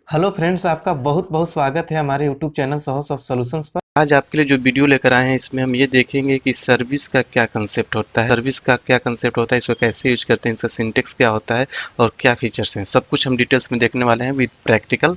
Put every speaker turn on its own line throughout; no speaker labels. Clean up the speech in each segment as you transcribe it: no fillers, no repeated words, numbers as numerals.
Hello friends, आपका बहुत बहुत स्वागत है हमारे YouTube channel source of solutions पर। आज आपके लिए जो वीडियो लेकर आए हैं इसमें हम ये देखेंगे कि सर्विस का क्या कंसेप्ट होता है, इसको कैसे यूज करते हैं, इसका सिंटेक्स क्या होता है और क्या फीचर्स हैं। सब कुछ हम डिटेल्स में देखने वाले हैं विद प्रैक्टिकल।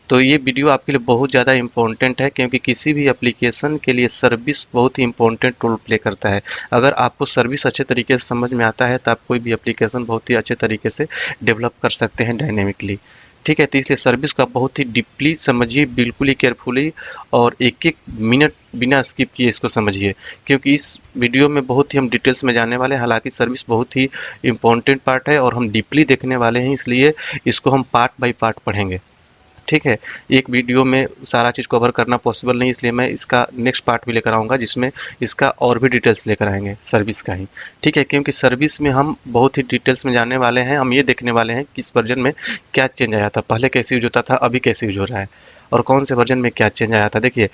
तो ये वीडियो आपके लिए बहुत ज़्यादा इंपॉर्टेंट है क्योंकि किसी भी एप्लीकेशन के लिए सर्विस बहुत ही इंपॉर्टेंट रोल प्ले करता है। अगर आपको सर्विस अच्छे तरीके से समझ में आता है तो आप कोई भी एप्लीकेशन बहुत ही अच्छे तरीके से डेवलप कर सकते हैं डायनेमिकली। ठीक है, तो इसलिए सर्विस को आप बहुत ही डीपली समझिए, बिल्कुल ही केयरफुली, और एक एक मिनट बिना स्किप किए इसको समझिए, क्योंकि इस वीडियो में बहुत ही हम डिटेल्स में जानने वाले हैं। हालांकि सर्विस बहुत ही इंपॉर्टेंट पार्ट है और हम डीपली देखने वाले हैं, इसलिए इसको हम पार्ट बाय पार्ट पढ़ेंगे। ठीक है, एक वीडियो में सारा चीज़ कवर करना पॉसिबल नहीं, इसलिए मैं इसका नेक्स्ट पार्ट भी लेकर आऊँगा जिसमें इसका और भी डिटेल्स लेकर आएंगे सर्विस का ही। ठीक है, क्योंकि सर्विस में हम बहुत ही डिटेल्स में जानने वाले हैं। हम ये देखने वाले हैं कि इस वर्जन में क्या चेंज आया था, पहले कैसे यूज होता था, अभी कैसे यूज हो रहा है, और कौन से वर्जन में क्या चेंज आया था। देखिए,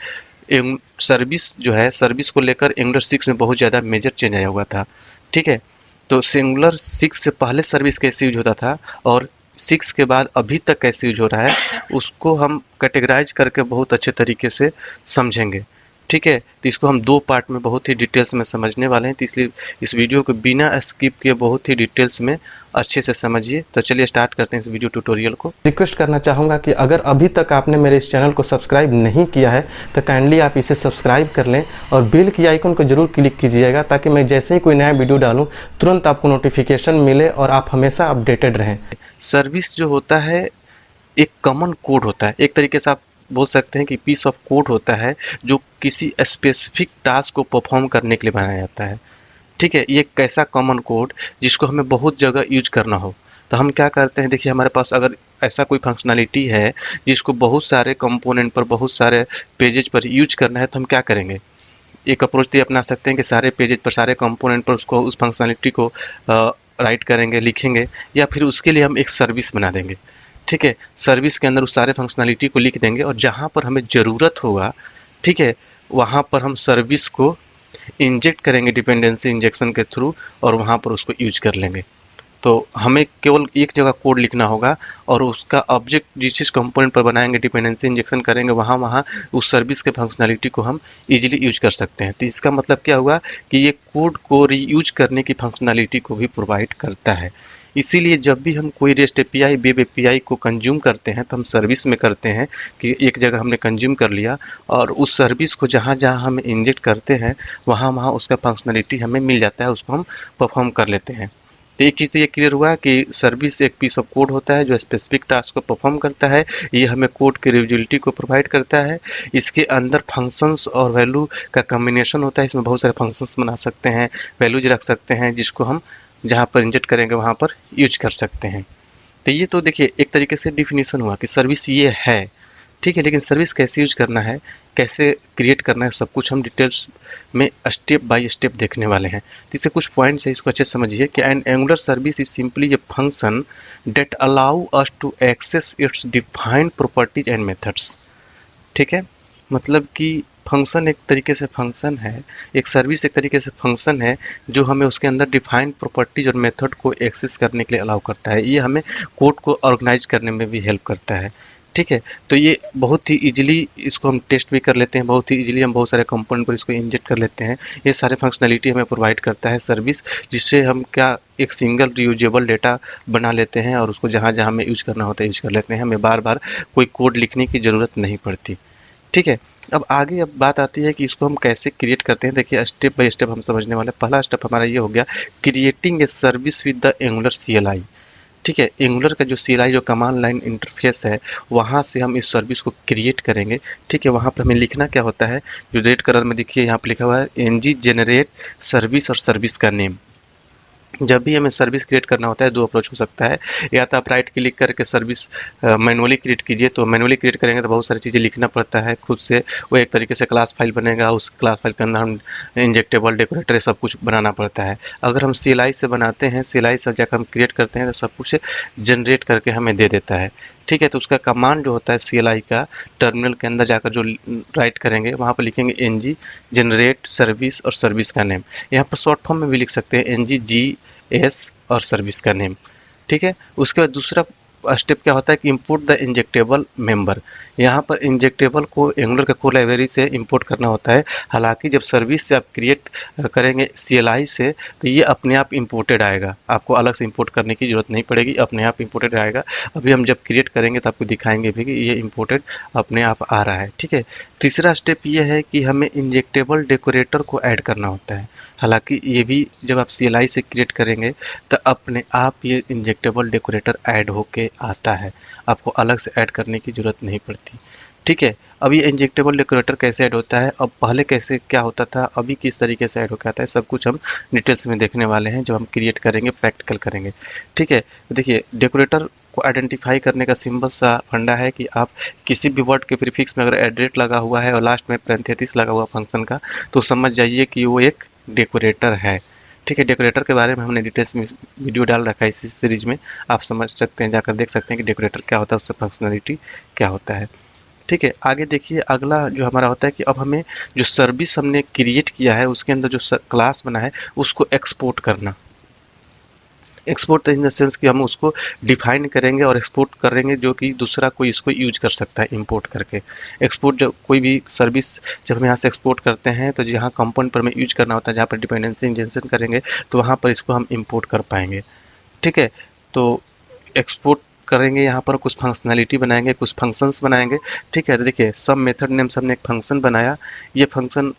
सर्विस जो है, सर्विस को लेकर एंगुलर 6 में बहुत ज़्यादा मेजर चेंज आया हुआ था। ठीक है, तो सिंगुलर 6 से पहले सर्विस कैसे यूज होता था और 6 के बाद अभी तक कैसे यूज हो रहा है, उसको हम कैटेगराइज करके बहुत अच्छे तरीके से समझेंगे। ठीक है, तो इसको हम दो पार्ट में बहुत ही डिटेल्स में समझने वाले हैं, तो इसलिए इस वीडियो को बिना स्किप किए बहुत ही डिटेल्स में अच्छे से समझिए। तो चलिए स्टार्ट करते हैं इस वीडियो ट्यूटोरियल को। रिक्वेस्ट करना चाहूँगा कि अगर अभी तक आपने मेरे इस चैनल को सब्सक्राइब नहीं किया है तो काइंडली आप इसे सब्सक्राइब कर लें और बेल की आइकन को जरूर क्लिक कीजिएगा, ताकि मैं जैसे ही कोई नया वीडियो डालूँ तुरंत आपको नोटिफिकेशन मिले और आप हमेशा अपडेटेड रहें। सर्विस जो होता है एक कॉमन कोड होता है, एक तरीके से आप बोल सकते हैं कि पीस ऑफ कोड होता है जो किसी स्पेसिफिक टास्क को परफॉर्म करने के लिए बनाया जाता है। ठीक है, ये एक ऐसा कॉमन कोड जिसको हमें बहुत जगह यूज करना हो तो हम क्या करते हैं। देखिए, हमारे पास अगर ऐसा कोई फंक्शनैलिटी है जिसको बहुत सारे कंपोनेंट पर, बहुत सारे पेजेज पर यूज करना है, तो हम क्या करेंगे। एक अप्रोच तो ये अपना सकते हैं कि सारे पेजेज पर, सारे कंपोनेंट पर उसको, उस फंक्शनैलिटी को राइट करेंगे, लिखेंगे, या फिर उसके लिए हम एक सर्विस बना देंगे। ठीक है, सर्विस के अंदर उस सारे फंक्शनैलिटी को लिख देंगे और जहाँ पर हमें ज़रूरत होगा, ठीक है, वहाँ पर हम सर्विस को इंजेक्ट करेंगे डिपेंडेंसी इंजेक्शन के थ्रू, और वहाँ पर उसको यूज कर लेंगे। तो हमें केवल एक जगह कोड लिखना होगा और उसका ऑब्जेक्ट जिस जिस कंपोनेंट पर बनाएंगे, डिपेंडेंसी इंजेक्शन करेंगे, वहाँ वहाँ उस सर्विस के फंक्शनैलिटी को हम इजीली यूज कर सकते हैं। तो इसका मतलब क्या हुआ कि ये कोड को रीयूज करने की फंक्शनैलिटी को भी प्रोवाइड करता है। इसीलिए जब भी हम कोई रेस्ट एपीआई, वेब एपीआई को कंज्यूम करते हैं तो हम सर्विस में करते हैं कि एक जगह हमने कंज्यूम कर लिया और उस सर्विस को जहाँ जहाँ हम इंजेक्ट करते हैं वहाँ वहाँ उसका फंक्शनैलिटी हमें मिल जाता है, उसको हम परफॉर्म कर लेते हैं। तो एक चीज़ तो ये क्लियर हुआ कि सर्विस एक पीस ऑफ कोड होता है जो स्पेसिफिक टास्क को परफॉर्म करता है। ये हमें कोड की रियूजिबिलिटी को प्रोवाइड करता है। इसके अंदर फंक्शंस और वैल्यू का कॉम्बिनेशन होता है। इसमें बहुत सारे फंक्शंस बना सकते हैं, वैल्यूज रख सकते हैं, जिसको हम जहाँ पर इंजेक्ट करेंगे वहाँ पर यूज कर सकते हैं। तो ये तो देखिए एक तरीके से डिफिनीशन हुआ कि सर्विस ये है। ठीक है, लेकिन सर्विस कैसे यूज करना है, कैसे क्रिएट करना है, सब कुछ हम डिटेल्स में स्टेप बाय स्टेप देखने वाले हैं। तो इससे कुछ पॉइंट्स है, इसको अच्छे से समझिए कि an angular service is simply a function that allow us to access its defined properties and methods. ठीक है, मतलब कि फंक्शन एक तरीके से फंक्शन है, एक सर्विस एक तरीके से फंक्शन है जो हमें उसके अंदर डिफाइंड प्रॉपर्टीज और मेथड को एक्सेस करने के लिए अलाउ करता है। ये हमें कोड को ऑर्गेनाइज करने में भी हेल्प करता है। ठीक है, तो ये बहुत ही इजीली इसको हम टेस्ट भी कर लेते हैं, बहुत ही इजीली हम बहुत सारे कंपोनेंट पर इसको इंजेक्ट कर लेते हैं। ये सारे फंक्शनैलिटी हमें प्रोवाइड करता है सर्विस, जिससे हम क्या एक सिंगल रियूजेबल डेटा बना लेते हैं और उसको जहाँ जहाँ हमें यूज करना होता है यूज कर लेते हैं। हमें बार बार कोई कोड लिखने की ज़रूरत नहीं पड़ती। ठीक है, अब आगे अब बात आती है कि इसको हम कैसे क्रिएट करते हैं। देखिए, स्टेप बाय स्टेप हम समझने वाले हैं। पहला स्टेप हमारा ये हो गया, creating a service with the angular CLI. ठीक है, एंगुलर का जो सीएलआई, जो कमांड लाइन इंटरफेस है, वहाँ से हम इस सर्विस को क्रिएट करेंगे। ठीक है, वहाँ पर हमें लिखना क्या होता है, जो रेड कलर में देखिए यहाँ पर लिखा हुआ है, एनजी जनरेट सर्विस और सर्विस का नेम। जब भी हमें सर्विस क्रिएट करना होता है दो अप्रोच हो सकता है, या तो आप राइट क्लिक करके सर्विस मैनुअली क्रिएट कीजिए। तो मैनुअली क्रिएट करेंगे तो बहुत सारी चीज़ें लिखना पड़ता है खुद से। वो एक तरीके से क्लास फाइल बनेगा, उस क्लास फाइल के अंदर हम इंजेक्टेबल, डेकोरेटर, सब कुछ बनाना पड़ता है। अगर हम सीएलआई से बनाते हैं, सीएलआई से जाकर हम क्रिएट करते हैं तो सब कुछ जनरेट करके हमें दे देता है। ठीक है, तो उसका कमांड जो होता है सीएलआई का, टर्मिनल के अंदर जाकर जो राइट करेंगे वहाँ पर लिखेंगे एनजी जनरेट सर्विस और सर्विस का नेम। यहाँ पर शॉर्ट फॉर्म में भी लिख सकते हैं एनजी जी एस और सर्विस का नेम। ठीक है, उसके बाद दूसरा स्टेप क्या होता है कि इंपोर्ट द इंजेक्टेबल मेंबर। यहाँ पर इंजेक्टेबल को एंगुलर के कोर लाइब्रेरी से इंपोर्ट करना होता है। हालांकि जब सर्विस से आप क्रिएट करेंगे CLI से तो ये अपने आप इंपोर्टेड आएगा, आपको अलग से इंपोर्ट करने की जरूरत नहीं पड़ेगी, अपने आप इंपोर्टेड आएगा। अभी हम जब क्रिएट करेंगे तो आपको दिखाएंगे भी कि ये इंपोर्टेड अपने आप आ रहा है। ठीक है, तीसरा स्टेप ये है कि हमें इंजेक्टेबल डेकोरेटर को ऐड करना होता है। हालांकि ये भी जब आप CLI से क्रिएट करेंगे तो अपने आप ये इंजेक्टेबल डेकोरेटर ऐड होके आता है, आपको अलग से ऐड करने की ज़रूरत नहीं पड़ती। ठीक है, अब ये इंजेक्टेबल डेकोरेटर कैसे ऐड होता है, अब पहले कैसे क्या होता था, अभी किस तरीके से ऐड होकर आता है, सब कुछ हम डिटेल्स में देखने वाले हैं जब हम क्रिएट करेंगे, प्रैक्टिकल करेंगे। ठीक है, देखिए डेकोरेटर को आइडेंटिफाई करने का सिंपल सा फंडा है कि आप किसी भी वर्ड के प्रीफिक्स में अगर एड्रेट लगा हुआ है और लास्ट में पैरेंथेसिस लगा हुआ फंक्शन का, तो समझ जाइए कि वो एक डेकोरेटर है। ठीक है, डेकोरेटर के बारे में हमने डिटेल्स में वीडियो डाल रखा है इसी सीरीज में, आप समझ सकते हैं, जाकर देख सकते हैं कि डेकोरेटर क्या होता है, उससे फंक्शनलिटी क्या होता है। ठीक है, आगे देखिए अगला जो हमारा होता है कि अब हमें जो सर्विस हमने क्रिएट किया है उसके अंदर जो क्लास बना है उसको एक्सपोर्ट करना। एक्सपोर्ट इन द सेंस कि हम उसको डिफाइन करेंगे और एक्सपोर्ट करेंगे जो कि दूसरा कोई इसको यूज कर सकता है इंपोर्ट करके। एक्सपोर्ट जब कोई भी सर्विस जब हम यहाँ से एक्सपोर्ट करते हैं तो जहाँ कंपोनेंट पर हमें यूज करना होता है, जहाँ पर डिपेंडेंसी इंजेक्शन करेंगे तो वहाँ पर इसको हम इंपोर्ट कर पाएंगे। ठीक है, तो एक्सपोर्ट करेंगे, यहाँ पर कुछ फंक्शनैलिटी बनाएंगे, कुछ फंक्शंस बनाएंगे। ठीक है, तो देखिए सब मेथड नेम से हमने एक फंक्शन बनाया, ये फंक्शन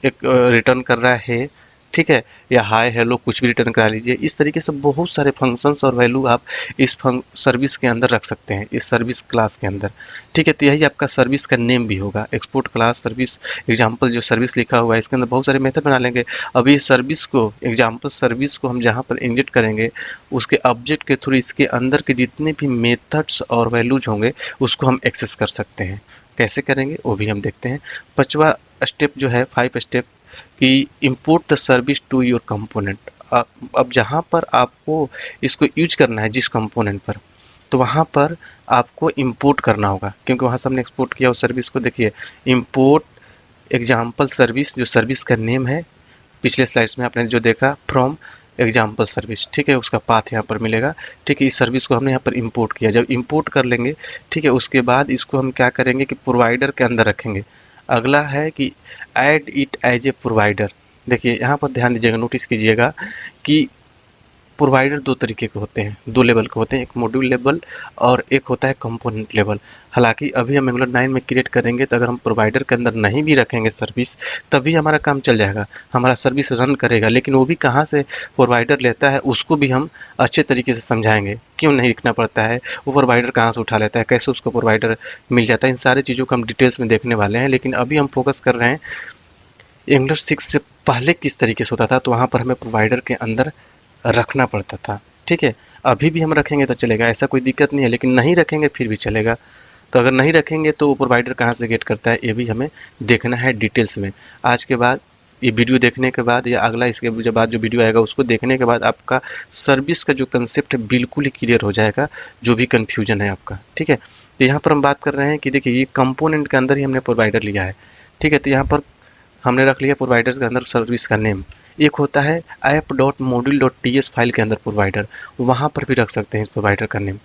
एक रिटर्न कर रहा है। ठीक है, या हाय हेलो कुछ भी रिटर्न करा लीजिए। इस तरीके से बहुत सारे फंक्शंस और वैल्यू आप इस सर्विस के अंदर रख सकते हैं, इस सर्विस क्लास के अंदर। ठीक है, तो यही आपका सर्विस का नेम भी होगा, एक्सपोर्ट क्लास सर्विस एग्जाम्पल। जो सर्विस लिखा हुआ है इसके अंदर बहुत सारे मेथड बना लेंगे। अब ये सर्विस को एग्जाम्पल सर्विस को हम जहाँ पर इंजेक्ट करेंगे उसके ऑब्जेक्ट के थ्रू इसके अंदर के जितने भी मेथड्स और वैल्यूज होंगे उसको हम एक्सेस कर सकते हैं। कैसे करेंगे वो भी हम देखते हैं। पांचवा स्टेप जो है 5 स्टेप कि import the service to your component. अब जहाँ पर आपको इसको यूज करना है जिस कंपोनेंट पर, तो वहाँ पर आपको इंपोर्ट करना होगा, क्योंकि वहाँ से हमने एक्सपोर्ट किया उस सर्विस को। देखिए इंपोर्ट एग्जाम्पल सर्विस, जो सर्विस का नेम है, पिछले स्लाइड्स में आपने जो देखा फ्रॉम एग्जाम्पल सर्विस। ठीक है, उसका पाथ यहाँ पर मिलेगा। ठीक है, इस सर्विस को हमने यहाँ पर इंपोर्ट किया। जब इंपोर्ट कर लेंगे, ठीक है, उसके बाद इसको हम क्या करेंगे कि प्रोवाइडर के अंदर रखेंगे। अगला है कि add it as a provider. देखिए यहाँ पर ध्यान दीजिएगा, नोटिस कीजिएगा कि प्रोवाइडर दो तरीके के होते हैं, दो लेवल के होते हैं, एक मॉड्यूल लेवल और एक होता है कंपोनेंट लेवल। हालांकि अभी हम एंगुलर 9 में क्रिएट करेंगे तो अगर हम प्रोवाइडर के अंदर नहीं भी रखेंगे सर्विस तभी हमारा काम चल जाएगा, हमारा सर्विस रन करेगा। लेकिन वो भी कहाँ से प्रोवाइडर लेता है उसको भी हम अच्छे तरीके से समझाएंगे, क्यों नहीं लिखना पड़ता है, वो प्रोवाइडर कहाँ से उठा लेता है, कैसे उसको प्रोवाइडर मिल जाता है, इन सारी चीज़ों को हम डिटेल्स में देखने वाले हैं। लेकिन अभी हम फोकस कर रहे हैं एंगुलर 6 से पहले किस तरीके से होता था, तो वहाँ पर हमें प्रोवाइडर के अंदर रखना पड़ता था। ठीक है, अभी भी हम रखेंगे तो चलेगा, ऐसा कोई दिक्कत नहीं है, लेकिन नहीं रखेंगे फिर भी चलेगा। तो अगर नहीं रखेंगे तो प्रोवाइडर कहाँ से गेट करता है ये भी हमें देखना है डिटेल्स में। आज के बाद ये वीडियो देखने के बाद या अगला इसके जो बाद जो वीडियो आएगा उसको देखने के बाद आपका सर्विस का जो कंसेप्ट है बिल्कुल ही क्लियर हो जाएगा, जो भी कन्फ्यूजन है आपका। ठीक है, तो यहाँ पर हम बात कर रहे हैं कि देखिए ये कंपोनेंट के अंदर ही हमने प्रोवाइडर लिया है। ठीक है, तो यहाँ पर हमने रख लिया प्रोवाइडर के अंदर सर्विस का नेम। एक होता है app.module.ts फाइल के अंदर प्रोवाइडर, वहाँ पर भी रख सकते हैं इस प्रोवाइडर का नेम।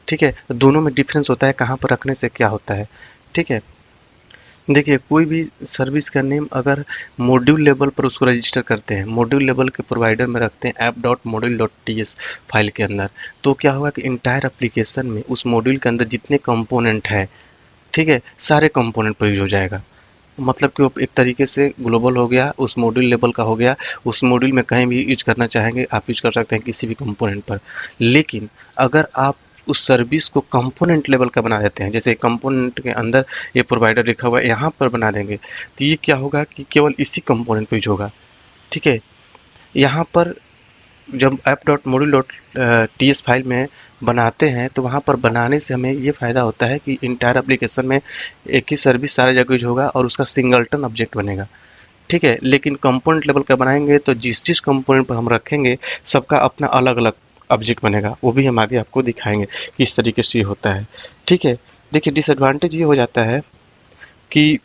ठीक है, तो दोनों में डिफरेंस होता है, कहाँ पर रखने से क्या होता है। ठीक है, देखिए कोई भी सर्विस का नेम अगर मॉड्यूल लेवल पर उसको रजिस्टर करते हैं, मॉड्यूल लेवल के प्रोवाइडर में रखते हैं app.module.ts फाइल के अंदर, तो क्या होगा कि इंटायर एप्लीकेशन में उस मॉड्यूल के अंदर जितने कंपोनेंट है, ठीक है, सारे कंपोनेंट पर यूज हो जाएगा। मतलब कि वो एक तरीके से ग्लोबल हो गया, उस मॉड्यूल लेवल का हो गया, उस मॉड्यूल में कहीं भी यूज करना चाहेंगे आप यूज कर सकते हैं किसी भी कंपोनेंट पर। लेकिन अगर आप उस सर्विस को कंपोनेंट लेवल का बना देते हैं, जैसे कंपोनेंट के अंदर ये प्रोवाइडर लिखा हुआ है यहाँ पर बना देंगे, तो ये क्या होगा कि केवल इसी कंपोनेंट पर यूज होगा। ठीक है, यहाँ पर जब app.module.ts फाइल में बनाते हैं तो वहाँ पर बनाने से हमें ये फ़ायदा होता है कि इंटायर एप्लीकेशन में एक ही सर्विस सारे जगह यूज होगा और उसका सिंगलटन ऑब्जेक्ट बनेगा। ठीक है, लेकिन कंपोनेंट लेवल का बनाएंगे तो जिस जिस कंपोनेंट पर हम रखेंगे सबका अपना अलग अलग ऑब्जेक्ट बनेगा, वो भी हम आगे आपको दिखाएंगे किस तरीके से होता है। ठीक है, देखिए डिसएडवांटेज ये हो जाता है कि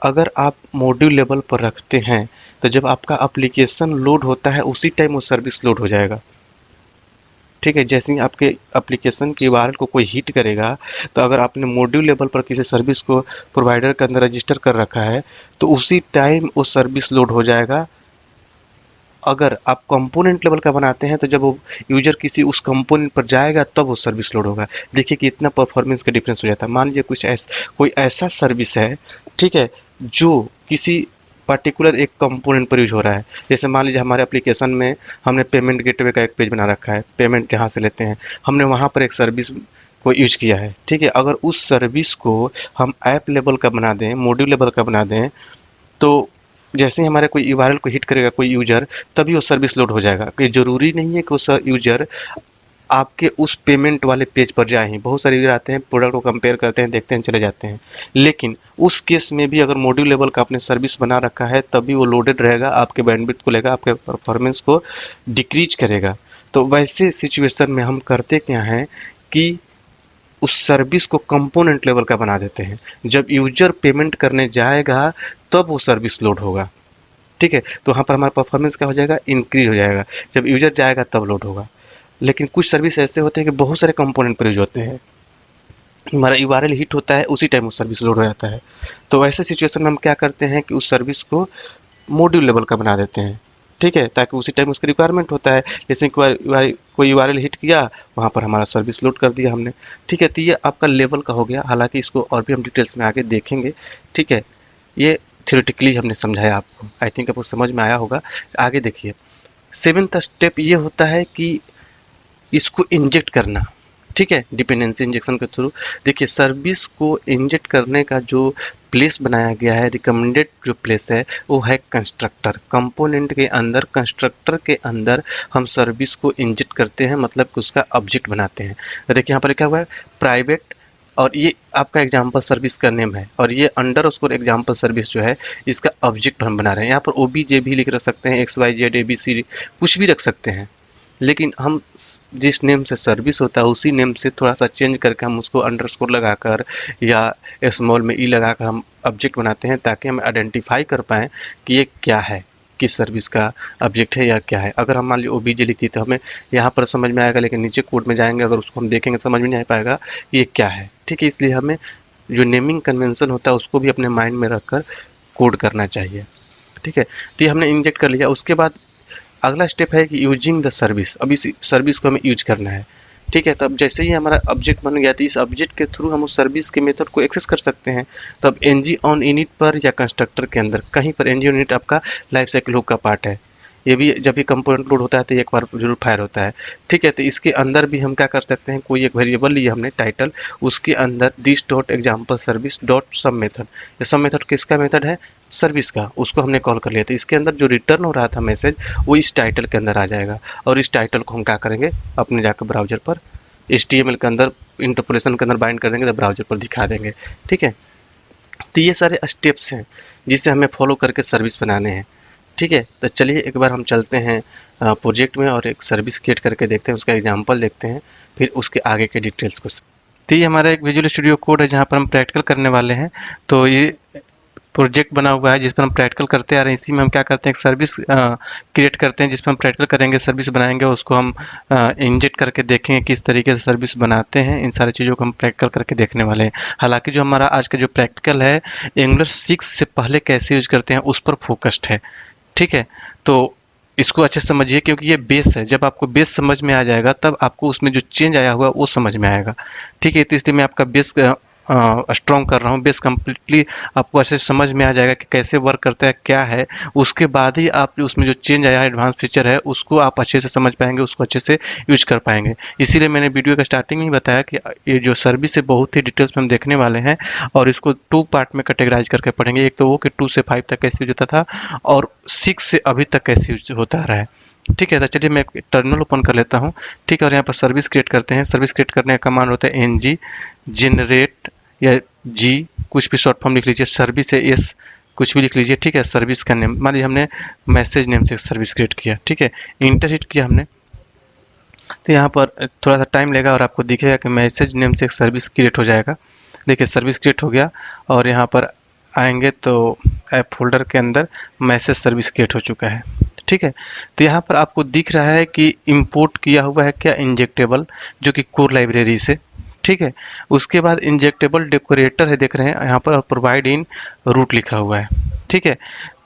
अगर आप मॉड्यूल लेवल पर रखते हैं तो जब आपका एप्लीकेशन लोड होता है उसी टाइम वो सर्विस लोड हो जाएगा। ठीक है, जैसे ही आपके एप्लीकेशन की URL को कोई हिट करेगा, तो अगर आपने मॉड्यूल लेवल पर किसी सर्विस को प्रोवाइडर के अंदर रजिस्टर कर रखा है, तो उसी टाइम वो सर्विस लोड हो जाएगा। अगर आप कंपोनेंट लेवल का बनाते हैं, तो जब वो यूजर किसी उस कंपोनेंट पर जाएगा तब वो सर्विस लोड होगा। देखिए कि इतना परफॉर्मेंस का डिफरेंस हो जाता है। मान लीजिए कोई ऐसा सर्विस है, ठीक है, जो किसी पर्टिकुलर एक कंपोनेंट पर यूज हो रहा है। जैसे मान लीजिए हमारे एप्लीकेशन में हमने पेमेंट गेटवे का एक पेज बना रखा है, पेमेंट यहाँ से लेते हैं, हमने वहाँ पर एक सर्विस को यूज किया है, ठीक है। अगर उस सर्विस को हम ऐप लेवल का बना दें, मॉड्यूल लेवल का बना दें, तो जैसे ही हमारे कोई यूआरएल को हिट करेगा कोई यूजर, तभी वो सर्विस लोड हो जाएगा। ये जरूरी नहीं है कि उस यूजर आपके उस पेमेंट वाले पेज पर जाए ही। बहुत सारे यूजर आते हैं, प्रोडक्ट को कंपेयर करते हैं, देखते हैं, चले जाते हैं। लेकिन उस केस में भी अगर मॉड्यूल लेवल का आपने सर्विस बना रखा है, तभी वो लोडेड रहेगा, आपके बैंडविड्थ को लेगा, आपके परफॉर्मेंस को डिक्रीज करेगा। तो वैसे सिचुएशन में हम करते क्या हैं कि उस सर्विस को कंपोनेंट लेवल का बना देते हैं। जब यूजर पेमेंट करने जाएगा तब वो सर्विस लोड होगा, ठीक है। तो वहाँ पर हमारा परफॉर्मेंस क्या हो जाएगा, इंक्रीज हो जाएगा। जब यूजर जाएगा तब लोड होगा। लेकिन कुछ सर्विस ऐसे होते हैं कि बहुत सारे कंपोनेंट पर यूज होते हैं, हमारा यूआरएल हिट होता है, उसी टाइम वो सर्विस लोड हो जाता है। तो ऐसे सिचुएशन में हम क्या करते हैं कि उस सर्विस को मॉड्यूल लेवल का बना देते हैं, ठीक है, ताकि उसी टाइम उसका रिक्वायरमेंट होता है। जैसे कोई यूआरएल हिट किया, वहाँ पर हमारा सर्विस लोड कर दिया हमने, ठीक है। तो ये आपका लेवल का हो गया। हालांकि इसको और भी हम डिटेल्स में आगे देखेंगे, ठीक है। ये थ्योरेटिकली हमने समझाया आपको, आई थिंक आपको समझ में आया होगा। आगे देखिए, 7th स्टेप ये होता है कि इसको इंजेक्ट करना, ठीक है, डिपेंडेंसी इंजेक्शन के थ्रू। देखिए, सर्विस को इंजेक्ट करने का जो प्लेस बनाया गया है, रिकमेंडेड जो प्लेस है, वो है कंस्ट्रक्टर। कंपोनेंट के अंदर, कंस्ट्रक्टर के अंदर हम सर्विस को इंजेक्ट करते हैं, मतलब कि उसका ऑब्जेक्ट बनाते हैं। तो देखिए यहाँ पर लिखा हुआ है प्राइवेट, और ये आपका एग्जाम्पल सर्विस का नेम है, और ये अंडर उसको एग्जाम्पल सर्विस जो है, इसका ऑब्जेक्ट हम बना रहे हैं। यहाँ पर OBJ भी लिख सकते हैं, XYZ ABC कुछ भी रख सकते हैं। लेकिन हम जिस नेम से सर्विस होता है उसी नेम से थोड़ा सा चेंज करके हम उसको अंडरस्कोर लगाकर या स्मॉल में ई लगाकर हम ऑब्जेक्ट बनाते हैं, ताकि हम आइडेंटिफाई कर पाएँ कि ये क्या है, किस सर्विस का ऑब्जेक्ट है या क्या है। अगर हम मान लीजिए OBJ लिखती तो हमें यहाँ पर समझ में आएगा, लेकिन नीचे कोड में जाएंगे अगर उसको हम देखेंगे समझ में नहीं आ पाएगा ये क्या है, ठीक है। इसलिए हमें जो नेमिंग कन्वेंशन होता है उसको भी अपने माइंड में रखकर कोड करना चाहिए, ठीक है। तो ये हमने इंजेक्ट कर लिया। उसके बाद अगला स्टेप है कि यूजिंग द सर्विस। अब इस सर्विस को हमें यूज करना है, ठीक है। तब जैसे ही हमारा ऑब्जेक्ट बन गया, तो इस ऑब्जेक्ट के थ्रू हम उस सर्विस के मेथड को एक्सेस कर सकते हैं। तब ng on init पर या कंस्ट्रक्टर के अंदर कहीं पर ng on init आपका लाइफ साइकिल हुक का पार्ट है। ये भी जब भी कंपोनेंट लोड होता है तो एक बार जरूर फायर होता है, ठीक है। तो इसके अंदर भी हम क्या कर सकते हैं, कोई एक वेरिएबल लिया हमने टाइटल, उसके अंदर this dot example service dot सब मेथड। ये सब मेथड किसका मेथड है, सर्विस का, उसको हमने कॉल कर लिया। तो इसके अंदर जो रिटर्न हो रहा था मैसेज, वो इस टाइटल के अंदर आ जाएगा। और इस टाइटल को हम क्या करेंगे, अपने जाकर ब्राउजर पर HTML के अंदर इंटरपोलेशन के अंदर बाइंड कर देंगे, तो ब्राउजर पर दिखा देंगे, ठीक है। तो ये सारे स्टेप्स हैं जिसे हमें फॉलो करके सर्विस बनाने हैं, ठीक है। तो चलिए एक बार हम चलते हैं प्रोजेक्ट में और एक सर्विस क्रिएट करके देखते हैं, उसका एग्जांपल देखते हैं, फिर उसके आगे के डिटेल्स को। तो ये हमारा एक विजुअल स्टूडियो कोड है जहाँ पर हम प्रैक्टिकल करने वाले हैं। तो ये प्रोजेक्ट बना हुआ है जिस पर हम प्रैक्टिकल करते आ रहे हैं। इसी में हम क्या करते हैं, एक सर्विस क्रिएट करते हैं जिसमें हम प्रैक्टिकल करेंगे, सर्विस बनाएंगे, उसको हम इंजेक्ट करके देखेंगे किस तरीके से सर्विस बनाते हैं। इन सारी चीज़ों को हम प्रैक्टिकल करके देखने वाले हैं। हालांकि जो हमारा आज का जो प्रैक्टिकल है, एंगुलर 6 से पहले कैसे यूज करते हैं उस पर फोकस्ड है, ठीक है। तो इसको अच्छे से समझिए, क्योंकि ये बेस है। जब आपको बेस समझ में आ जाएगा तब आपको उसमें जो चेंज आया हुआ वो समझ में आएगा, ठीक है। तो इसलिए मैं आपका बेस स्ट्रॉन्ग कर रहा हूँ। बेस कम्प्लीटली आपको अच्छे से समझ में आ जाएगा कि कैसे वर्क करता है, क्या है। उसके बाद ही आप उसमें जो चेंज आया है, एडवांस फीचर है, उसको आप अच्छे से समझ पाएंगे, उसको अच्छे से यूज कर पाएंगे। इसीलिए मैंने वीडियो का स्टार्टिंग में ही बताया कि ये जो सर्विस है बहुत ही डिटेल्स में हम देखने वाले हैं, और इसको 2 पार्ट में कैटेगराइज करके पढ़ेंगे। एक तो वो कि 2 से 5 तक कैसे यूज होता था, और 6 से अभी तक कैसे यूज होता रहा है, ठीक है। तो चलिए मैं टर्मिनल ओपन कर लेता हूँ, ठीक है। और यहाँ पर सर्विस क्रिएट करते हैं। सर्विस क्रिएट करने का कमांड होता है ng जनरेट या G, कुछ भी शॉर्ट फॉर्म लिख लीजिए, सर्विस है S, कुछ भी लिख लीजिए, ठीक है। सर्विस का नेम मान लीजिए हमने मैसेज नेम से सर्विस क्रिएट किया, ठीक है। इंटर हिट किया हमने, तो यहाँ पर थोड़ा सा टाइम लेगा और आपको दिखेगा कि मैसेज नेम से एक सर्विस क्रिएट हो जाएगा। देखिए सर्विस क्रिएट हो गया, और यहाँ पर आएंगे तो ऐप फोल्डर के अंदर मैसेज सर्विस क्रिएट हो चुका है, ठीक है। तो यहाँ पर आपको दिख रहा है कि इंपोर्ट किया हुआ है क्या, इंजेक्टेबल, जो कि कोर लाइब्रेरी से, ठीक है। उसके बाद इंजेक्टेबल डेकोरेटर है, देख रहे हैं यहाँ पर, प्रोवाइड इन रूट लिखा हुआ है, ठीक है।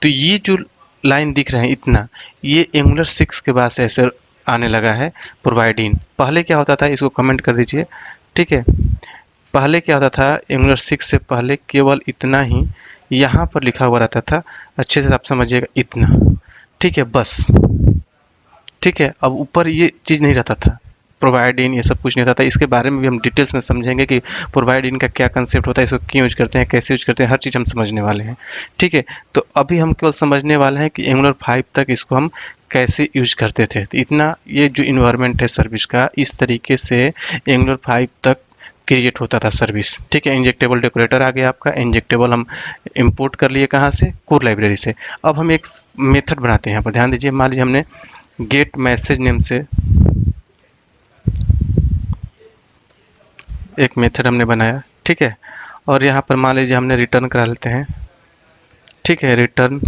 तो ये जो लाइन दिख रहे हैं इतना, ये एंगुलर 6 के बाद से ऐसे आने लगा है प्रोवाइड इन। पहले क्या होता था, इसको कमेंट कर दीजिए, ठीक है। पहले क्या होता था, एंगुलर 6 से पहले केवल इतना ही यहाँ पर लिखा हुआ रहता था, अच्छे से आप समझिएगा, इतना, ठीक है, बस, ठीक है। अब ऊपर ये चीज़ नहीं रहता था, प्रोवाइड इन ये सब कुछ नहीं रहता था। इसके बारे में भी हम डिटेल्स में समझेंगे कि प्रोवाइड इन का क्या कंसेप्ट होता है, इसको क्यों यूज करते हैं, कैसे यूज करते हैं, हर चीज़ हम समझने वाले हैं, ठीक है। तो अभी हम केवल समझने वाले हैं कि एंगुलर 5 तक इसको हम कैसे यूज करते थे। तो इतना ये जो इन्वायरमेंट है सर्विस का, इस तरीके से एंगुलर 5 तक क्रिएट होता था सर्विस, ठीक है। इंजेक्टेबल डेकोरेटर आ गया आपका, इंजेक्टेबल हम इंपोर्ट कर लिए कहाँ से, कोर लाइब्रेरी से। अब हम एक मेथड बनाते हैं यहाँ पर, ध्यान दीजिए। मान लीजिए हमने गेट मैसेज नेम से एक मेथड हमने बनाया, ठीक है। और यहाँ पर मान लीजिए हमने रिटर्न करा लेते हैं, ठीक है, रिटर्न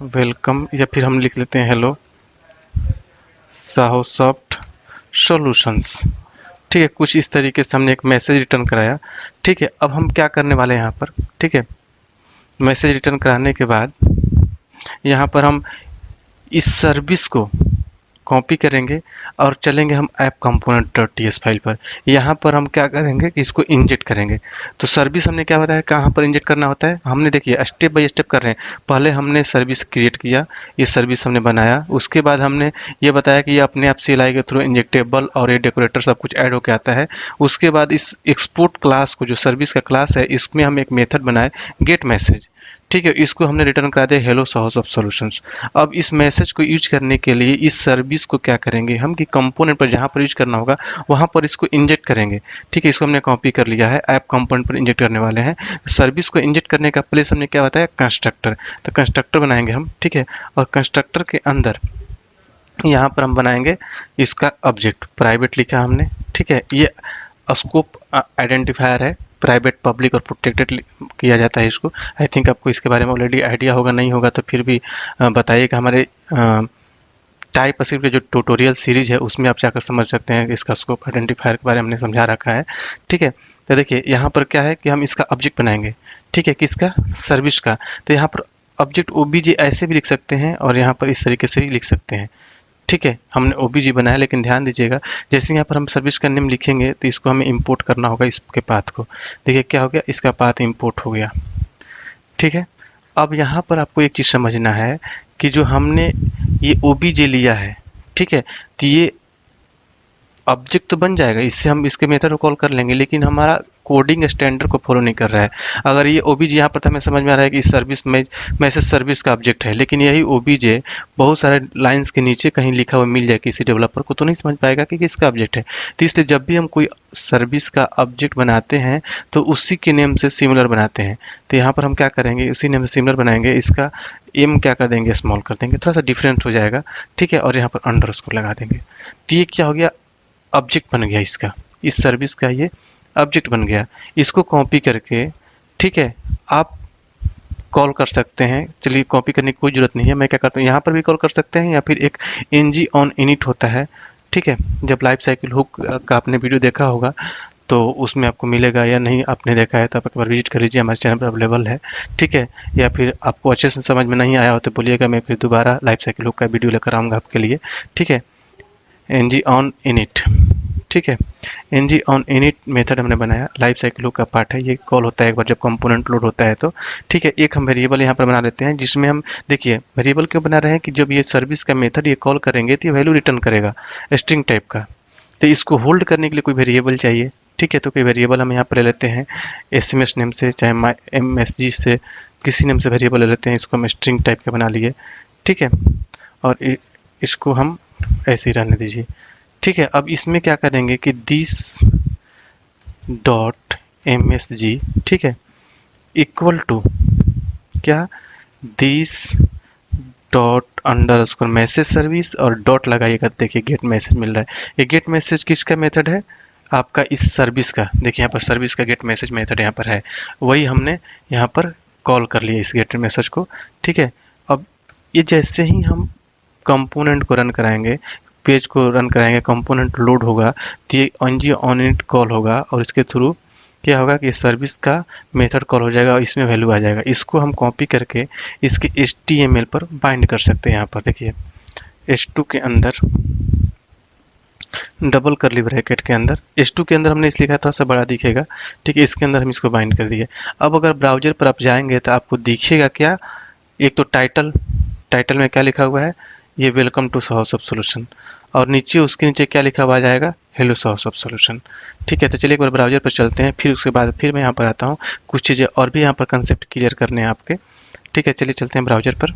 वेलकम, या फिर हम लिख लेते हैं हेलो साहो सॉफ्ट सॉल्यूशंस, ठीक है। कुछ इस तरीके से हमने एक मैसेज रिटर्न कराया, ठीक है। अब हम क्या करने वाले हैं यहाँ पर, ठीक है, मैसेज रिटर्न कराने के बाद यहाँ पर हम इस सर्विस को कॉपी करेंगे और चलेंगे हम app component dot TS file पर। यहाँ पर हम क्या करेंगे कि इसको इंजेक्ट करेंगे। तो सर्विस हमने क्या बताया, कहाँ पर इंजेक्ट करना होता है, हमने देखिए स्टेप बाय स्टेप कर रहे हैं। पहले हमने सर्विस क्रिएट किया, ये सर्विस हमने बनाया, उसके बाद हमने ये बताया कि ये अपने आप CLI के थ्रू इंजेक्टेबल और ये डेकोरेटर सब कुछ ऐड होकर आता है। उसके बाद इस एक्सपोर्ट क्लास को, जो सर्विस का क्लास है, इसमें हम एक मेथड बनाए गेट मैसेज, ठीक है। इसको हमने रिटर्न करा दिया हेलो साउस ऑफ सॉल्यूशंस। अब इस मैसेज को यूज करने के लिए इस सर्विस को क्या करेंगे हम कि कंपोनेंट पर जहाँ पर यूज करना होगा वहाँ पर इसको इंजेक्ट करेंगे, ठीक है। इसको हमने कॉपी कर लिया है, ऐप कंपोनेंट पर इंजेक्ट करने वाले हैं। सर्विस को इंजेक्ट करने का प्लेस हमने क्या बताया, कंस्ट्रक्टर। तो कंस्ट्रक्टर बनाएंगे हम, ठीक है। और कंस्ट्रक्टर के अंदर यहाँ पर हम बनाएंगे इसका ऑब्जेक्ट, प्राइवेट लिखा हमने, ठीक है। ये स्कोप आइडेंटिफायर है, प्राइवेट, पब्लिक और प्रोटेक्टेड किया जाता है इसको। आई थिंक आपको इसके बारे में ऑलरेडी आइडिया होगा, नहीं होगा तो फिर भी बताइएगा। हमारे टाइप असिव के जो ट्यूटोरियल सीरीज है उसमें आप जाकर समझ सकते हैं कि इसका स्कोप आइडेंटिफायर के बारे में हमने समझा रखा है, ठीक है। तो देखिए यहाँ पर क्या है कि हम इसका ऑब्जेक्ट बनाएंगे, ठीक है, किसका, सर्विस का। तो यहाँ पर ऑब्जेक्ट OBJ ऐसे भी लिख सकते हैं और यहाँ पर इस तरीके से भी लिख सकते हैं, ठीक है। हमने OBJ बनाया, लेकिन ध्यान दीजिएगा जैसे यहाँ पर हम सर्विस का नेम लिखेंगे तो इसको हमें इंपोर्ट करना होगा, इसके पाथ को। देखिए क्या हो गया, इसका पाथ इंपोर्ट हो गया, ठीक है। अब यहाँ पर आपको एक चीज़ समझना है कि जो हमने ये OBJ लिया है, ठीक है, तो ये ऑब्जेक्ट तो बन जाएगा, इससे हम इसके मेथड को कॉल कर लेंगे, लेकिन हमारा कोडिंग स्टैंडर्ड को फॉलो नहीं कर रहा है। अगर ये OBJ यहाँ पर तो हमें समझ में आ रहा है कि सर्विस में मैसेज सर्विस का ऑब्जेक्ट है, लेकिन यही OBJ बहुत सारे लाइंस के नीचे कहीं लिखा हुआ मिल जाए किसी डेवलपर को तो नहीं समझ पाएगा कि किसका ऑब्जेक्ट है। तो इसलिए जब भी हम कोई सर्विस का ऑब्जेक्ट बनाते हैं तो उसी के नेम से सिमिलर बनाते हैं। तो यहाँ पर हम क्या करेंगे, उसी नेम से सिमिलर बनाएंगे, इसका एम क्या कर देंगे, स्मॉल कर देंगे, थोड़ा सा डिफरेंट हो जाएगा, ठीक है। और यहाँ पर अंडरस्कोर लगा देंगे। तो ये क्या हो गया, ऑब्जेक्ट बन गया इसका, इस सर्विस का ये ऑब्जेक्ट बन गया। इसको कॉपी करके, ठीक है, आप कॉल कर सकते हैं। चलिए कॉपी करने की कोई ज़रूरत नहीं है, मैं क्या करता हूँ यहाँ पर भी कॉल कर सकते हैं, या फिर एक ng on init होता है, ठीक है। जब लाइफ साइकिल हुक का आपने वीडियो देखा होगा तो उसमें आपको मिलेगा, या नहीं आपने देखा है तो आप एक बार विजिट कर लीजिए, हमारे चैनल पर अवेलेबल है, ठीक है। या फिर आपको अच्छे से समझ में नहीं आया हो तो बोलिएगा, मैं फिर दोबारा लाइफ साइकिल हुक का वीडियो लेकर आऊँगा आपके लिए, ठीक है। ng on init, ठीक है। ng on init मेथड हमने बनाया, लाइफ साइकिल का पार्ट है, ये कॉल होता है एक बार जब कंपोनेंट लोड होता है तो, ठीक है। एक हम वेरिएबल यहाँ पर बना लेते हैं जिसमें हम, देखिए वेरिएबल क्यों बना रहे हैं कि जब ये सर्विस का मेथड ये कॉल करेंगे तो ये वैल्यू रिटर्न करेगा स्ट्रिंग टाइप का। तो इसको होल्ड करने के लिए कोई वेरिएबल चाहिए, ठीक है। तो कोई वेरिएबल हम यहाँ पर ले लेते हैं, SMS नेम से, चाहे MSG से, किसी नेम से वेरिएबल ले लेते हैं, इसको हम स्ट्रिंग टाइप का बना लिए, ठीक है। और इसको हम ऐसे ही रहने दीजिए, ठीक है। अब इसमें क्या करेंगे कि दिस डॉट MSG, ठीक है, इक्वल टू क्या, this dot underscore message service, और डॉट लगाइएगा, देखिए गेट मैसेज मिल रहा है। ये गेट मैसेज किसका मेथड है, आपका इस सर्विस का। देखिए यहाँ पर सर्विस का गेट मैसेज मेथड यहाँ पर है, वही हमने यहाँ पर कॉल कर लिया इस गेट मैसेज को, ठीक है। अब ये जैसे ही हम कंपोनेंट को रन कराएंगे, पेज को रन कराएंगे, कंपोनेंट लोड होगा तो ये ng ऑन इट कॉल होगा और इसके थ्रू क्या होगा कि सर्विस का मेथड कॉल हो जाएगा और इसमें वैल्यू आ जाएगा। इसको हम कॉपी करके इसके HTML पर बाइंड कर सकते हैं। यहाँ पर देखिए H2 के अंदर डबल करली ब्रैकेट के अंदर, H2 के अंदर हमने इसलिए कहा थोड़ा सा बड़ा दिखेगा, ठीक है। इसके अंदर हम इसको बाइंड कर दिए। अब अगर ब्राउजर पर आप जाएंगे तो आपको दिखेगा क्या, एक तो टाइटल में क्या लिखा हुआ है, ये welcome to sauce of solution, और नीचे उसके नीचे क्या लिखा हुआ जाएगा, हेलो सॉस ऑफ सॉल्यूशन, ठीक है। तो चलिए एक बार ब्राउजर पर चलते हैं, फिर उसके बाद फिर मैं यहाँ पर आता हूँ, कुछ चीज़ें और भी यहाँ पर कंसेप्ट क्लियर करने हैं आपके, ठीक है। चलिए चलते हैं ब्राउजर पर।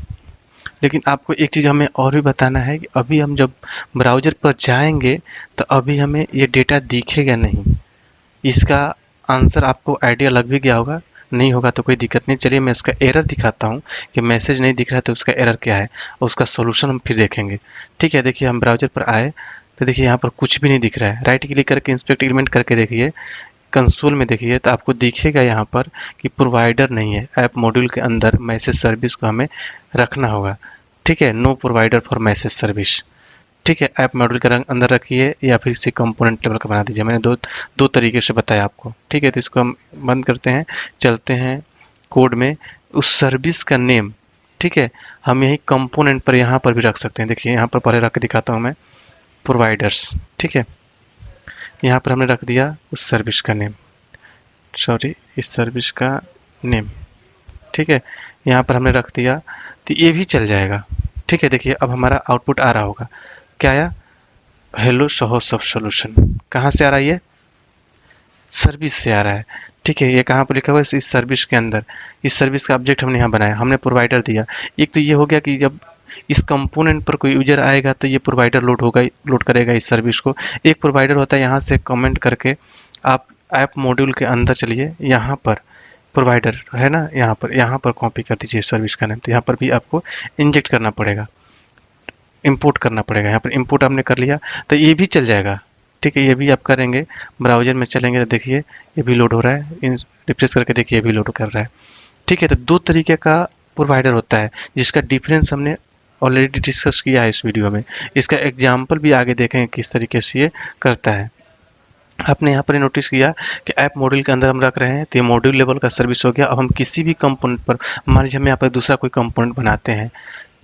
लेकिन आपको एक चीज़ हमें और भी बताना है कि अभी हम जब ब्राउजर पर जाएंगे तो अभी हमें ये डेटा दिखेगा नहीं। इसका आंसर आपको आइडिया लग भी गया होगा, नहीं होगा तो कोई दिक्कत नहीं। चलिए मैं उसका एरर दिखाता हूँ कि मैसेज नहीं दिख रहा है तो उसका एरर क्या है, उसका सॉल्यूशन हम फिर देखेंगे, ठीक है। देखिए हम ब्राउजर पर आए तो देखिए यहाँ पर कुछ भी नहीं दिख रहा है। राइट क्लिक करके इंस्पेक्ट एलिमेंट करके देखिए, कंसोल में देखिए तो आपको दिखेगा यहाँ पर कि प्रोवाइडर नहीं है। ऐप मॉड्यूल के अंदर मैसेज सर्विस को हमें रखना होगा, ठीक है। No provider for message service, ठीक है। ऐप मॉड्यूल के अंदर रखिए या फिर इसे कंपोनेंट लेवल का बना दीजिए। मैंने दो तरीके से बताया आपको, ठीक है। तो इसको हम बंद करते हैं, चलते हैं कोड में। उस सर्विस का नेम, ठीक है, हम यही कंपोनेंट पर यहाँ पर भी रख सकते हैं। देखिए यहाँ पर पहले रख के दिखाता हूँ मैं, प्रोवाइडर्स, ठीक है। यहाँ पर हमने रख दिया उस सर्विस का नेम, सॉरी इस सर्विस का नेम, ठीक है। यहाँ पर हमने रख दिया तो ये भी चल जाएगा, ठीक है। देखिए अब हमारा आउटपुट आ रहा होगा, क्या आया, हेलो सॉस ऑफ सॉल्यूशन। कहाँ से आ रहा है ये, सर्विस से आ रहा है, ठीक है। ये कहाँ पर लिखा हुआ है, इस सर्विस के अंदर। इस सर्विस का ऑब्जेक्ट हमने यहाँ बनाया, हमने प्रोवाइडर दिया। एक तो ये हो गया कि जब इस कंपोनेंट पर कोई यूजर आएगा तो ये प्रोवाइडर लोड करेगा इस सर्विस को। एक प्रोवाइडर होता है, यहाँ से कमेंट करके आप ऐप मॉड्यूल के अंदर चलिए, यहाँ पर प्रोवाइडर है ना, यहाँ पर कॉपी कर दीजिए सर्विस का नेम। तो यहाँ पर भी आपको इंजेक्ट करना पड़ेगा, इंपोर्ट करना पड़ेगा। यहाँ पर इंपोर्ट हमने कर लिया तो ये भी चल जाएगा, ठीक है। ये भी आप करेंगे, ब्राउजर में चलेंगे तो देखिए ये भी लोड हो रहा है, रिफ्रेश करके देखिए ये भी लोड कर रहा है, ठीक है। तो दो तरीके का प्रोवाइडर होता है जिसका डिफरेंस हमने ऑलरेडी डिस्कस किया है इस वीडियो में। इसका एग्जाम्पल भी आगे देखेंगे किस तरीके से ये करता है। आपने यहाँ पर नोटिस किया कि ऐप मॉड्यूल के अंदर हम रख रहे हैं तो ये मॉड्यूल लेवल का सर्विस हो गया। अब हम किसी भी कंपोनेंट पर, मान लीजिए हम यहाँ पर दूसरा कोई कंपोनेंट बनाते हैं,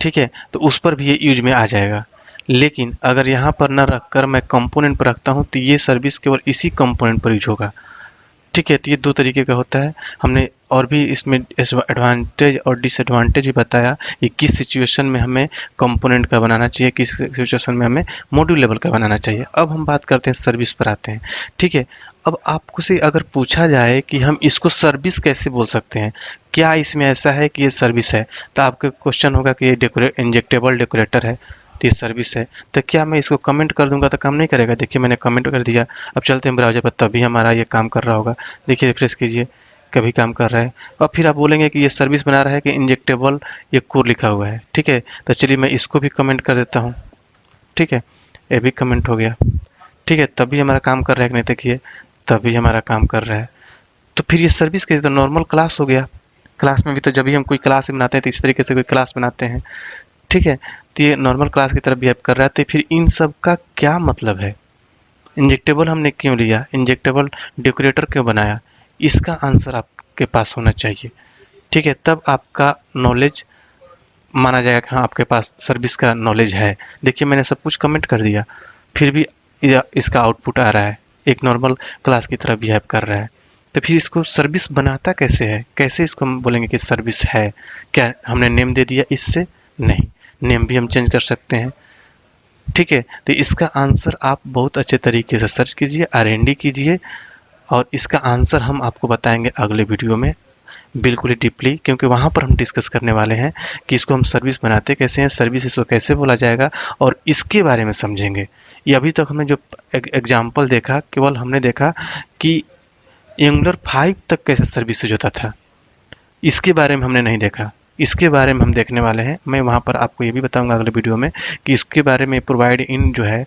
ठीक है, तो उस पर भी ये यूज में आ जाएगा। लेकिन अगर यहाँ पर न रखकर मैं कंपोनेंट पर रखता हूँ तो ये सर्विस केवल इसी कंपोनेंट पर यूज होगा, ठीक है। तो ये दो तरीके का होता है। हमने और भी इसमें एडवांटेज और डिसएडवांटेज भी बताया कि किस सिचुएशन में हमें कंपोनेंट का बनाना चाहिए, किस सिचुएशन में हमें मॉड्यूल लेवल का बनाना चाहिए। अब हम बात करते हैं सर्विस पर आते हैं, ठीक है। अब आपको से अगर पूछा जाए कि हम इसको सर्विस कैसे बोल सकते हैं, क्या इसमें ऐसा है कि ये सर्विस है, तो आपका क्वेश्चन होगा कि ये इंजेक्टेबल डेकोरेटर है तो ये सर्विस है। तो क्या मैं इसको कमेंट कर दूंगा तो काम नहीं करेगा। देखिए मैंने कमेंट कर दिया, अब चलते हैं ब्राउजर पर, तभी हमारा ये काम कर रहा होगा। देखिए रिफ्रेश कीजिए, कभी काम कर रहा है। और फिर आप बोलेंगे कि ये सर्विस बना रहा है कि इंजेक्टेबल ये कोर लिखा हुआ है, ठीक है। तो चलिए मैं इसको भी कमेंट कर देता हूँ, ठीक है। ये भी कमेंट हो गया, ठीक है। तभी हमारा काम कर रहा है कि नहीं, देखिए तभी हमारा काम कर रहा है। तो फिर ये सर्विस के तो नॉर्मल क्लास हो गया। क्लास में भी तो जब भी हम कोई क्लास बनाते हैं तो इस तरीके से कोई क्लास बनाते हैं, ठीक है। तो ये नॉर्मल क्लास की तरफ बिहेव कर रहा है। तो फिर इन सब का क्या मतलब है, इंजेक्टेबल हमने क्यों लिया, इंजेक्टेबल डेकोरेटर क्यों बनाया, इसका आंसर आपके पास होना चाहिए, ठीक है। तब आपका नॉलेज माना जाएगा कि हाँ आपके पास सर्विस का नॉलेज है। देखिए मैंने सब कुछ कमेंट कर दिया, फिर भी इसका आउटपुट आ रहा है, एक नॉर्मल क्लास की तरह बिहेव कर रहा है। तो फिर इसको सर्विस बनाता कैसे है, कैसे इसको हम बोलेंगे कि सर्विस है। क्या हमने नेम दे दिया इससे, नहीं, नेम भी हम चेंज कर सकते हैं, ठीक है। तो इसका आंसर आप बहुत अच्छे तरीके से सर्च कीजिए, R&D कीजिए, और इसका आंसर हम आपको बताएंगे अगले वीडियो में बिल्कुल ही डीपली, क्योंकि वहाँ पर हम डिस्कस करने वाले हैं कि इसको हम सर्विस बनाते कैसे हैं, सर्विस इसको कैसे बोला जाएगा, और इसके बारे में समझेंगे। ये अभी तक हमने जो एग्जाम्पल देखा, केवल हमने देखा कि एंगुलर 5 तक कैसे सर्विस यूज होता था, इसके बारे में हमने नहीं देखा। इसके बारे में हम देखने वाले हैं। मैं वहाँ पर आपको ये भी बताऊंगा अगले वीडियो में कि इसके बारे में प्रोवाइड इन जो है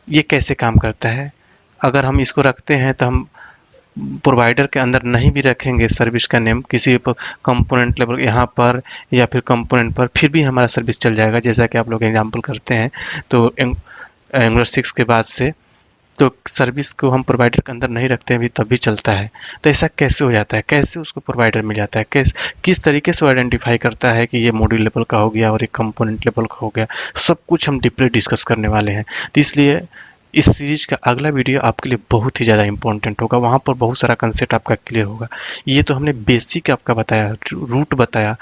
ये कैसे काम करता है। अगर हम इसको रखते हैं तो हम प्रोवाइडर के अंदर नहीं भी रखेंगे सर्विस का नेम किसी कंपोनेंट लेवल यहाँ पर या फिर कंपोनेंट पर, फिर भी हमारा सर्विस चल जाएगा। जैसा कि आप लोग एग्जांपल करते हैं तो एंगुलर 6 के बाद से तो सर्विस को हम प्रोवाइडर के अंदर नहीं रखते हैं भी, तब भी चलता है। तो ऐसा कैसे हो जाता है, कैसे उसको प्रोवाइडर मिल जाता है, किस तरीके से वो आइडेंटिफाई करता है कि ये मॉड्यूल लेवल का हो गया और एक कंपोनेंट लेवल का हो गया, सब कुछ हम डीपली डिस्कस करने वाले हैं। तो इसलिए इस सीरीज का अगला वीडियो आपके लिए बहुत ही ज़्यादा इंपॉर्टेंट होगा, वहाँ पर बहुत सारा कंसेप्ट आपका क्लियर होगा। ये तो हमने बेसिक आपका बताया, रूट बताया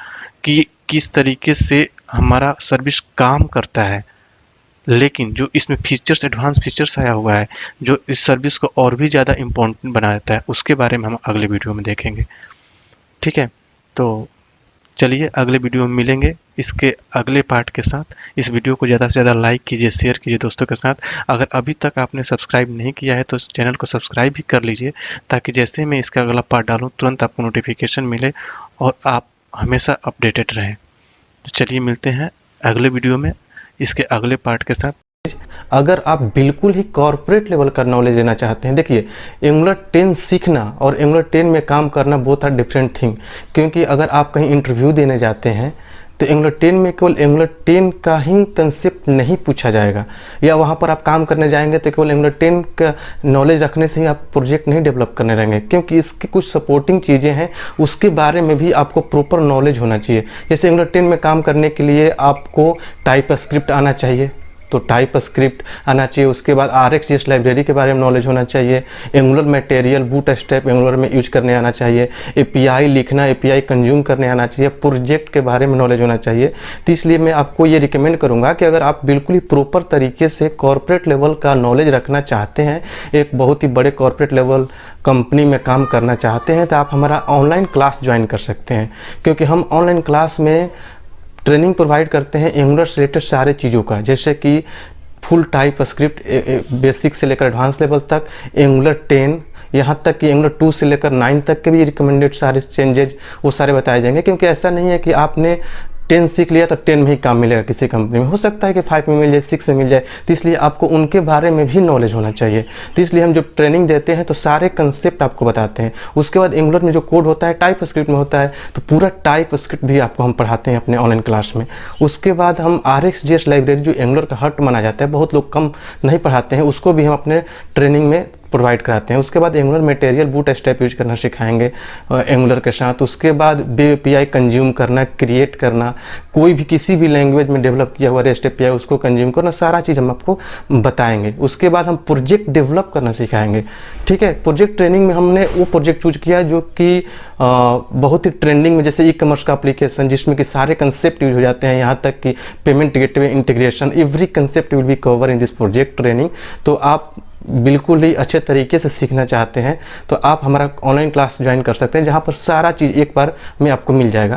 कि किस तरीके से हमारा सर्विस काम करता है, लेकिन जो इसमें फीचर्स, एडवांस फीचर्स आया हुआ है जो इस सर्विस को और भी ज़्यादा इम्पोर्टेंट बना देता है, उसके बारे में हम अगले वीडियो में देखेंगे। ठीक है, तो चलिए अगले वीडियो में मिलेंगे इसके अगले पार्ट के साथ। इस वीडियो को ज़्यादा से ज़्यादा लाइक कीजिए, शेयर कीजिए दोस्तों के साथ। अगर अभी तक आपने सब्सक्राइब नहीं किया है तो चैनल को सब्सक्राइब भी कर लीजिए, ताकि जैसे मैं इसका अगला पार्ट डालूँ तुरंत आपको नोटिफिकेशन मिले और आप हमेशा अपडेटेड रहें। तो चलिए मिलते हैं अगले वीडियो में इसके अगले पार्ट के साथ।
अगर आप बिल्कुल ही कॉर्पोरेट लेवल का नॉलेज लेना चाहते हैं, देखिए एंगुलर 10 सीखना और एंगुलर 10 में काम करना बोथ आर डिफरेंट थिंग। क्योंकि अगर आप कहीं इंटरव्यू देने जाते हैं तो एंगुलर 10 में केवल एंगुलर 10 का ही कंसेप्ट नहीं पूछा जाएगा, या वहाँ पर आप काम करने जाएंगे तो केवल एंगुलर 10 का नॉलेज रखने से ही आप प्रोजेक्ट नहीं डेवलप करने रहेंगे, क्योंकि इसकी कुछ सपोर्टिंग चीज़ें हैं उसके बारे में भी आपको प्रॉपर नॉलेज होना चाहिए। जैसे एंगुलर 10 में काम करने के लिए आपको टाइप स्क्रिप्ट आना चाहिए, तो टाइप स्क्रिप्ट आना चाहिए। उसके बाद RxJS लाइब्रेरी के बारे में नॉलेज होना चाहिए। एंगुलर मटेरियल, बूटस्ट्रैप एंगुलर में यूज करने आना चाहिए। API लिखना, API कंज्यूम करने आना चाहिए। प्रोजेक्ट के बारे में नॉलेज होना चाहिए। तो इसलिए मैं आपको ये रिकमेंड करूँगा कि अगर आप बिल्कुल ही प्रॉपर तरीके से कॉर्पोरेट लेवल का नॉलेज रखना चाहते हैं, एक बहुत ही बड़े कॉर्पोरेट लेवल कंपनी में काम करना चाहते हैं, तो आप हमारा ऑनलाइन क्लास ज्वाइन कर सकते हैं। क्योंकि हम ऑनलाइन क्लास में ट्रेनिंग प्रोवाइड करते हैं एंगुलर से रिलेटेड सारे चीज़ों का, जैसे कि फुल टाइप स्क्रिप्ट बेसिक से लेकर एडवांस लेवल तक, एंगुलर 10, यहाँ तक कि एंगुलर 2 से लेकर 9 तक के भी रिकमेंडेड सारे चेंजेज वो सारे बताए जाएंगे। क्योंकि ऐसा नहीं है कि आपने 10 सीख लिया तो 10 में ही काम मिलेगा किसी कंपनी में, हो सकता है कि 5 में मिल जाए, 6 में मिल जाए। तो इसलिए आपको उनके बारे में भी नॉलेज होना चाहिए। तो इसलिए हम जब ट्रेनिंग देते हैं तो सारे कंसेप्ट आपको बताते हैं। उसके बाद एंगुलर में जो कोड होता है टाइप स्क्रिप्ट में होता है, तो पूरा टाइप स्क्रिप्ट भी आपको हम पढ़ाते हैं अपने ऑनलाइन क्लास में। उसके बाद हम RxJS लाइब्रेरी जो एंगुलर का हार्ट माना जाता है, बहुत लोग कम नहीं पढ़ाते हैं, उसको भी हम अपने ट्रेनिंग में प्रोवाइड कराते हैं। उसके बाद एंगुलर मटेरियल, बूटस्ट्रैप यूज करना सिखाएंगे एंगुलर के साथ। उसके बाद API कंज्यूम करना, क्रिएट करना, कोई भी किसी भी लैंग्वेज में डेवलप किया हुआ REST API उसको कंज्यूम करना, सारा चीज़ हम आपको बताएंगे। उसके बाद हम प्रोजेक्ट डेवलप करना सिखाएंगे। ठीक है, प्रोजेक्ट ट्रेनिंग में हमने वो प्रोजेक्ट चूज किया जो कि बहुत ही ट्रेंडिंग में, जैसे ई-कॉमर्स का एप्लीकेशन जिसमें कि सारे कंसेप्ट यूज हो जाते हैं, यहाँ तक कि payment gateway integration, every concept will be cover in this project training. तो आप बिल्कुल ही अच्छे तरीके से सीखना चाहते हैं तो आप हमारा ऑनलाइन क्लास ज्वाइन कर सकते हैं, जहाँ पर सारा चीज़ एक बार में आपको मिल जाएगा।